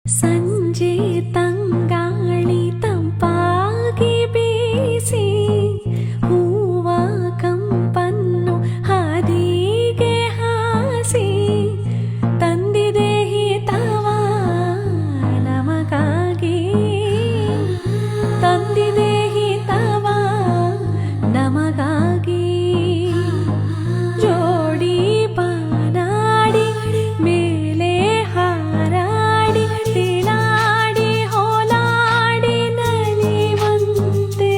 ಸಂಜೆ ತಂಗಾಳಿ ತಂಪಾಗಿ ಬೀಸಿ ಹೂವ ಕಂಪನ್ನು ಹಾದಿಗೆ ಹಾಸಿ ತಂದಿದೆ ಹಿತವ ನಮಗಾಗಿ ತಂದಿದೆ ಹಿತವ ನಮಗಾಗಿ ಜೋಡಿ ಬಾನಾಡಿ ಮೇಲೆ ಹಾರಾಡಿ ತಿಲಾಡಿ ಹೋಲಾಡಿ ನಲಿವಂತೆ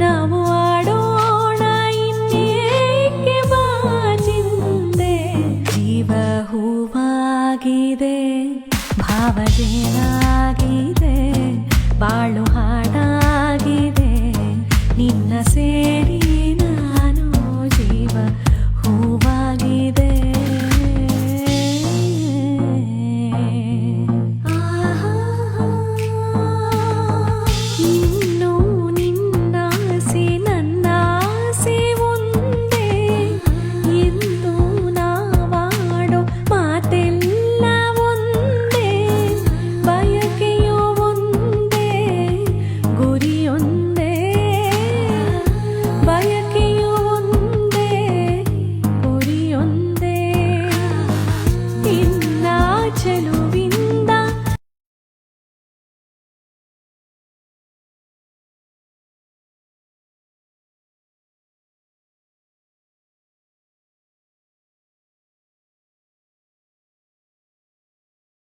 ನಾವು ಆಡೋಣ ಇನ್ನೇಕೆ ಬಾಚಿಂದೆ ಜೀವ ಹೂವಾಗಿದೆ ಭಾವಜೇನಾಗಿದೆ ಬಾಳು ಹಾಡಾಗಿದೆ ನಿನ್ನ ಸೇರಿ